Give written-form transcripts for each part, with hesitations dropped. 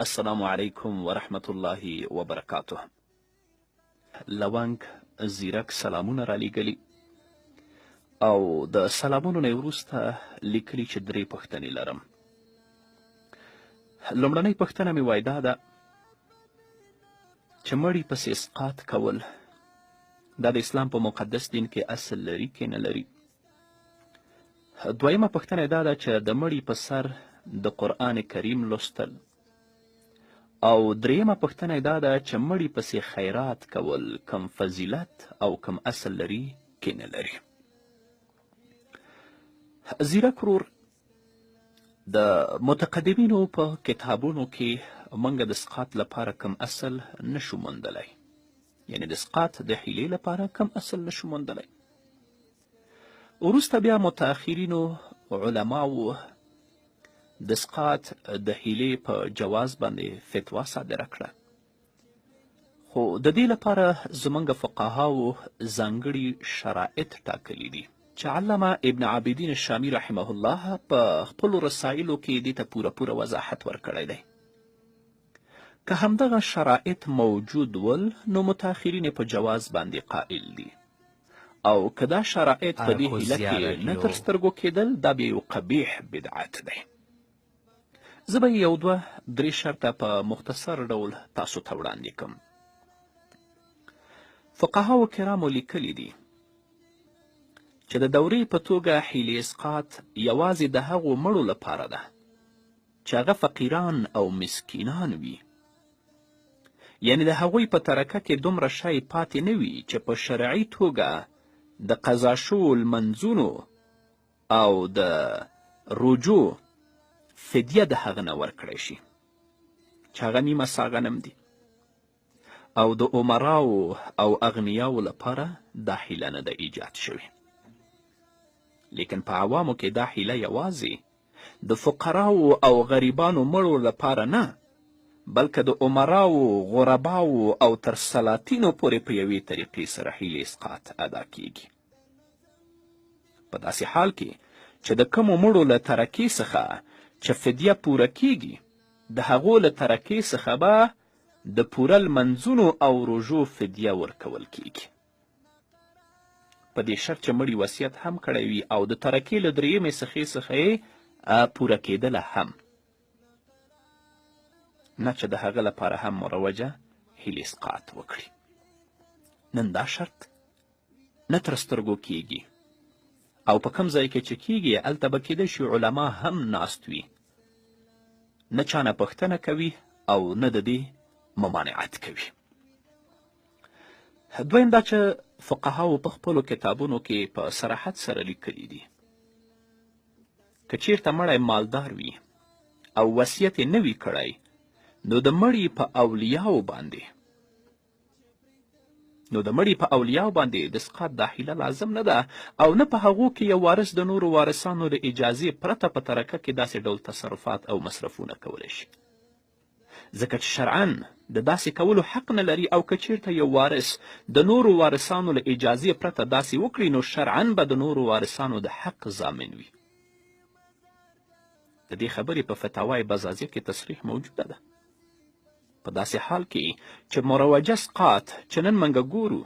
السلام علیکم ورحمت الله وبرکاته. لونګ زیرک سلامونه را لیږلي او د سلامونو نه وروسته لیکلي چې 3 پوښتنې لرم. لومړنۍ پوښتنه مې وای دا ده چې مړي پسې اسقاط کول دا د اسلام په مقدس دین کې اصل لري که نه لري؟ دویمه پوښتنه دا ده چې د مړي په سر د قرآن کریم لوستل او دریمه پوښتنه دا ده چې مړي پسې خیرات کول کم فضیلت او کم اصل لري که نه لري؟ زیرک ورور، د متقدمینو په کتابونو کې موږ د اسقاط لپاره کم اصل نشو موندلی، یعنی د اسقاط د حیلې لپاره کم اصل نشو موندلی. وروسته بیا متأخرینو علماو د اسقاط د حیلې په جواز باندې فتوا صادره کړه، خو د دې لپاره زموږ فقهاو ځانګړي شرایط ټاکلي دي چې علامه ابن عابدین الشامی رحمه الله په خپلو رسایلو کې دې ته پوره وضاحت ورکړی دی. که همدغه شرایط موجود ول نو متأخرین په جواز باندې قائل دي، او که دا شرایط په دې حیله کې نه تر سترګو کېدل دا بیا یو قبیح بدعت دی. زه به یو 2-3 شرطه په مختصر ډول تاسو ته وړاندې کړم. فقهاو کرامو لیکلي دي چې د دورې په توګه حیلې اسقاط یوازې د هغو مړو لپاره ده چې هغه فقیران او مسکینان وي، یعنی د هغوی په ترکه کې دومره شی پاتې نه وي چې په شرعي توګه د قضا شوو لمنځونو او د روجو فدیه د هغه نه ورکړی شي، چې هغه نیمه سا غنم دي، او د عمراو او اغنیاو لپاره دا حیله نه ده ایجاد شوې. لیکن په عوامو کې دا حیله یوازې د فقراو او غریبانو مړو لپاره نه، بلکې د عمراو، غرباو او تر سلاطینو پورې په یوې طریقې سره حیلې اسقاط ادا کیږي. په داسې حال کې چې د کومو مړو له ترکې څخه چې فدیه پوره کیږي د هغو له ترکې څخه به د پوره لمنځونو او روژو فدیه ورکول کیږي، په دې شرط چې مړي وصیت هم کړی وي او د ترکې له 3مې څخې څخه یې پوره کېدله هم، نه چې د هغه لپاره هم مروجه حیلې اسقاط وکړي. نن دا شرط نه تر سترګو کیږي، او په کوم ځای کې چې کیږي هلته به کیدای شي علما هم ناست وي، نه چا نه پوښتنه کوي او نه د دې ممانعت کوي. دویم دا چې فقهاو په خپلو کتابونو کې په صراحت سره لیکلي دي که چیرته مړی مالدار وي او وصیت یې نه وي کړی نو د مړي په اولیاو باندې د اسقاط دا حیله لازم نه ده، او نه په هغو کې یو وارث د نورو وارثانو له اجازې پرته په ترکه کې داسې ډول تصرفات او مصرفونه کولی شي، ځکه چې شرعاً د داسې کولو حق نه لري، او که چیرته یو وارث د نورو وارثانو له اجازې پرته داسې وکړي نو شرعاً به د نورو وارثانو د حق ضامن وي. د دې خبرې په فتاوای بزازیه کې تصریح موجوده ده. په داسې حال کې چې مروجه اسقاط چې نن موږ ګورو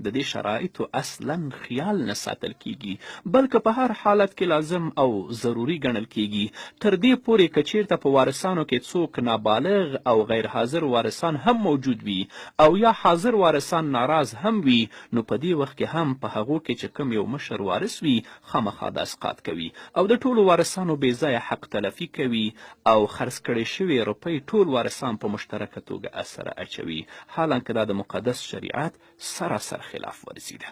د دې شرایطو اصلا خیال نه ساتل کیږي، بلکې په هر حالت کې لازم او ضروري ګڼل کیږي، تر دې پورې که چیرته په وارثانو کې څوک نابالغ او غیر حاضر وارثان هم موجود وي او یا حاضر وارثان ناراض هم وي، نو په دې وخت کې هم په هغو کې چې کوم یو مشر وارث وي خامخا د اسقاط کوي او د ټولو وارثانو بې ځایه حق تلفي کوي او خرڅ کړې شوې روپۍ ټول وارثان په مشترکه توګه اثر اچوي، حالانکه دا د مقدس شریعت سراسر خلاف ورزي ده.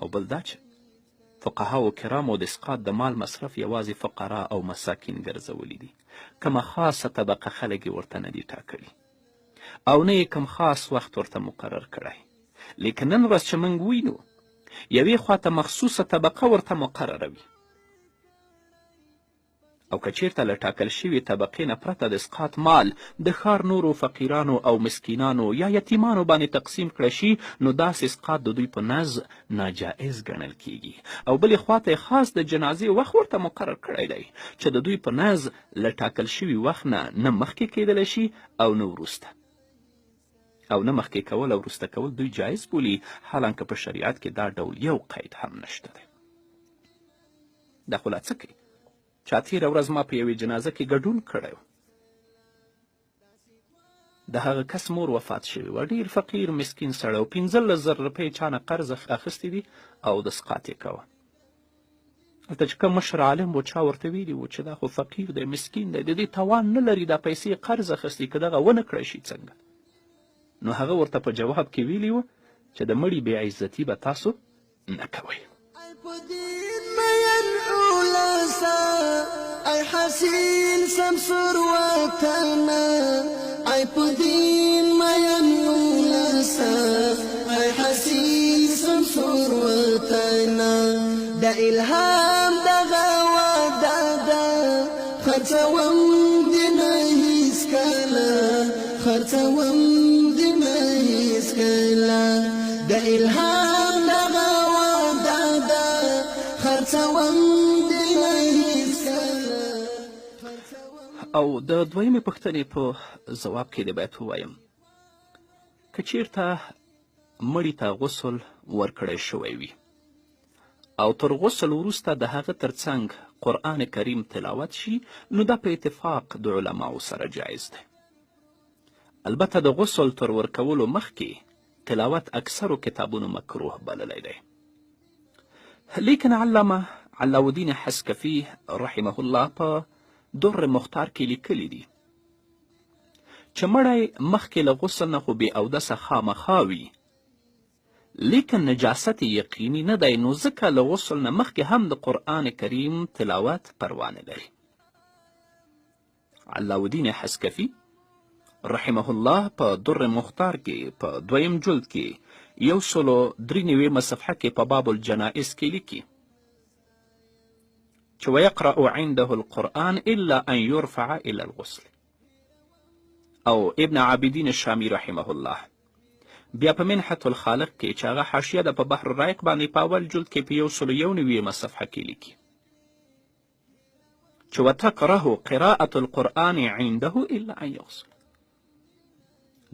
او بل دا چې فقهاو کرامو د اسقاط د مال مصرف یوازې فقرا او مساکین ګرځولی دي، کومه خاصه طبقه خلک یې ورته نه دي ټاکلي او نه یې کوم خاص وخت ورته مقرر کړی، لیکن نن ورځ چې موږ وینو یوې خواته مخصوصه طبقه ورته مقرره وي او که چیرته له ټاکل شوي طبقې نه پرته د اسقاط مال د ښار نورو فقیرانو او مسکینانو یا یتیمانو باندې تقسیم کړی شي نو داسې اسقاط د دوی په نزد ناجایز ګڼل کیږي او بلې خواته خاص د جنازې وخت ورته مقرر کړی دی چې د دوی په نزد له ټاکل شوي وخت نه مخکې کیدلی شي او نه وروسته او نه مخکې کول او وروسته کول دوی جایز بولي حالانکه په شریعت کې دا ډول یو قید هم نشته دی دا خو لا څه کوي چا تېره ورځ ما په یوې جنازه کې ګډون کړی و د هغه کس مور وفات شوې وه ډېر فقیر مسکین سړی و 15,000 روپۍ چا نه قرض اخیستې دي او د اسقاط یې کوه هلته چې کوم مشر عالم و چا ورته ویلي و چې دا خو فقیر دی مسکین دی د دې توان نه لري دا پیسې قرض اخیستي که دغه ونه کړی شي څنګه نو هغه ورته په جواب کې ویلي و چې د مړي بې عزتي به تاسو نه کوئ ای حسین سمسور وطنا ای پدین مین ولسا ای حسین سمسور وطنا دا الهام دا غوادا دا خرڅوم دینه هیڅ کله خرڅوم دینه هیڅ کله دا الهام دا غوادا دا خرڅوم او د دویمې پوښتنې په ځواب کې دې باید ووایم که چیرته مړي ته غسل ورکړی شوی وي او تر غسل وروسته د هغه ترڅنګ قرآن کریم تلاوت شي نو دا په اتفاق د علماو سره جایز دی البته د غسل تر ورکولو مخکې تلاوت اکثرو کتابونو مکروه بللی دی لیکن علامه علاءالدین حسکفي رحمه الله په در مختار کې لیکلی دي چې مړی مخکې له غسل نه خو بې اودسه خامخا وي لیکن نجاست یقیني نه دی نو ځکه له غسل نه مخکې هم د قرآن کریم تلاوت پروا نه لري علاءالدین حسکفي رحمه الله په در مختار کې په 2 جلد کې 193 صفحه کې په باب الجنائز کې لیکي چې ويقرأ عنده القرآن إلا أن يرفع إلى الغسل او ابن عابدین الشامی رحمه الله بیا په منحة الخالق کې چې هغه حاشیه ده په بحر الرایق باندې په اول جلد کې په 191 صفحه کې لیکي چې وتکره قراءة القرآن عنده إلا أن يغسل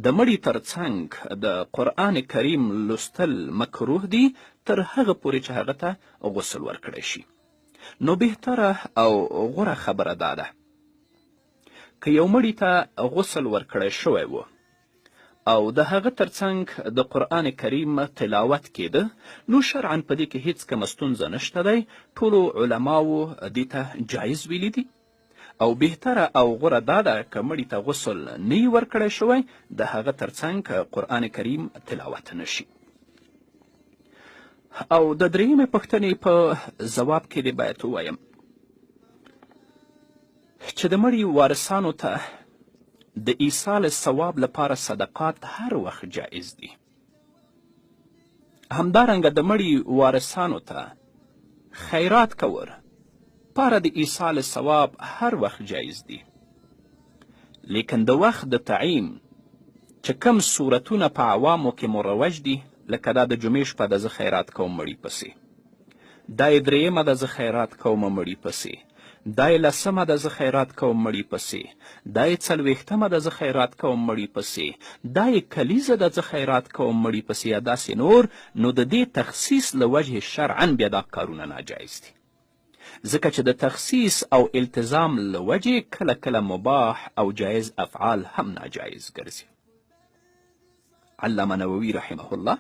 د مړي ترڅنګ د قرآن کریم لوستل مکروه دي تر هغه پورې چې هغه ته غسل ورکړی شي نو بهتره او غوره خبره دا ده که یو مړي ته غسل ورکړی شوی و او د هغه ترڅنګ د قرآن کریم تلاوت کېده نو شرعا په دې کې هیڅ کومه ستونزه نشته دی ټولو علماو دې ته جایز ویلي دي او بهتره او غوره دا ده که مړي ته غسل نه وي ورکړی شوی د هغه ترڅنګ قرآن کریم تلاوت نشي او د درېیمې پوښتنې په ځواب کې دې باید ووایم چې د مړي وارثانو ته د ایصال ثواب لپاره صدقات هر وخت جایز دي همدارنګه د مړي وارثانو ته خیرات کول لپاره د ایصال ثواب هر وخت جایز دي لیکن د وخت د تعیین چې کم صورتونه په عوامو کې مروج دي لکه دا د جمعې شپه ده زه خیرات کوم مړي پسې دا یې 3مه ده زه خیرات کوم مړي پسې دا یې 10مه ده زه خیرات کوم مړي پسې دا یې 40مه ده زه خیرات کوم مړي پسې دا یې کلیزه ده زه خیرات کوم مړي پسې یا داسې نور نو د دې تخصیص له وجه شرعا بیا دا کارونه ناجایز دي ځکه چې د تخصیص او التزام له وجې کله کله مباح او جایز افعال هم ناجایز ګرځي علامه نووي رحمه الله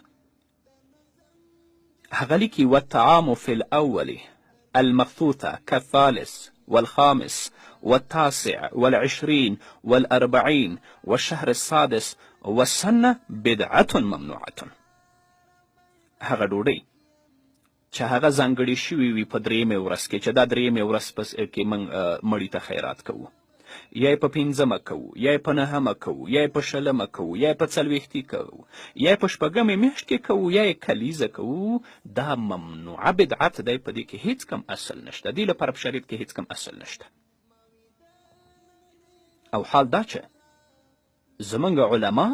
هغه لیکي والطعام في الأول المبثوثة كالثالث والخامس والتاسع والعشرين والأربعين والشهر السادس والسنة بدعة ممنوعة هغه ډوډۍ چې هغه ځانګړې شوي وي په 3مې ورځ کې چې دا 3مې ورځ کې موږ مړي ته خیرات کوو یا یې په 5مه کوو یا یې په 9مه کوو یا یې په 20مه کوو یا یې په 40 کوو یا یې په 6مې میاشت کې کوو یا یې کلیزه کوو دا ممنوعه بدعت دی په دې کې هیڅ کم اصل نشته دې لپاره په شریعت کې هیڅ کم اصل نشته او حال دا چې زمونږ علما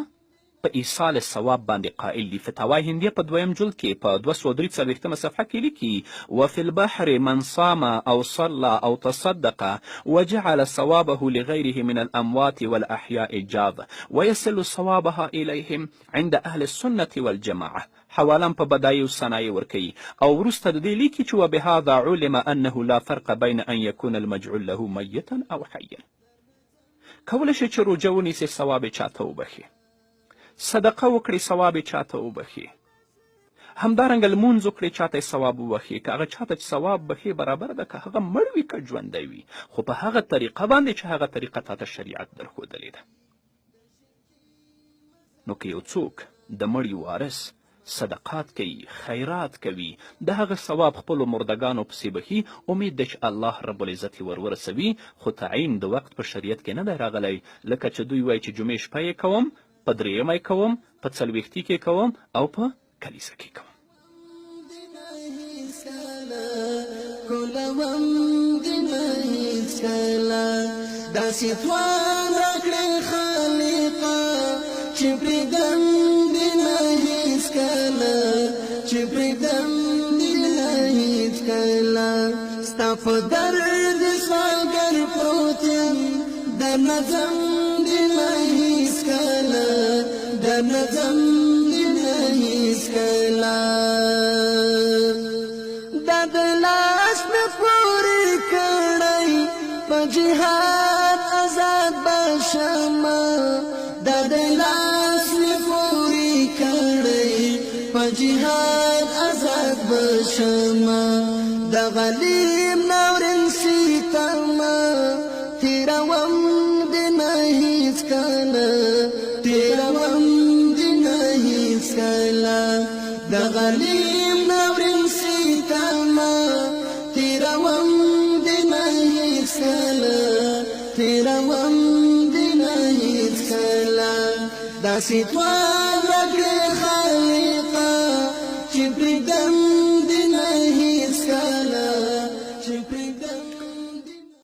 په ایصال ثواب باندې قائل دي. فتاوای هندیه په 2م جلد کې په 243 صفحه کې لیکي وفي البحر من صام او صلى او تصدق وجعل ثوابه لغيره من الاموات والاحياء جاذ ويصل ثوابها اليهم عند اهل السنه والجماعه. حوالم په بدایي ثنایي ورکوي او وروسته د دې لیکي چې وبهذا علم انه لا فرق بين ان يكون المجعول له ميتا او حيا. کولی شي چې روژه ونیسي ثواب یې چاته وبخي، صدقه وکړي ثواب یې چاته وبخي، همدارنګه لمونځ وکړي چاته یې ثواب وبخي. که هغه چاته چې ثواب بخي برابر ده که هغه مړ وي که ژوندی وي، خو په هغه طریقه باندې چې هغه طریقه تاته شریعت درښودلې ده. نو که یو څوک د مړي وارث صدقات کوي، خیرات کوي، د هغه ثواب خپلو مردګانو پسې بخي، امید ده چې الله رب العزت یې ورسوي. خو تعین د وخت په شریعت کې نه دی راغلی، لکه چې دوی وایي چې جمعې شپه یې کوم، په 3 کوم، په 40 کې کوم او په کلیسه کې کوم. داسې توان راکړې خالقه چې پرېږدم دې نه هېڅکله، چې پرېږدم دې نه هېڅکله. ستا په درد سوالګر پروت یم، در نه ځم دې نه هېڅکله، در نه ځم دې نه هېڅکله. دا د لاس مې پورې کړی په جهاد آزاد به شمه، دا د لاس مې پورې کړی په جهاد آزاد به شمه. د غلیم ناورین ستمه تېروم دې نه هېڅکله، تېروم دې نه هېڅکله. د غلیم ناورین ستمه تېروم دې نه هېڅکله، تېروم دې نه هېڅکله. داسې توان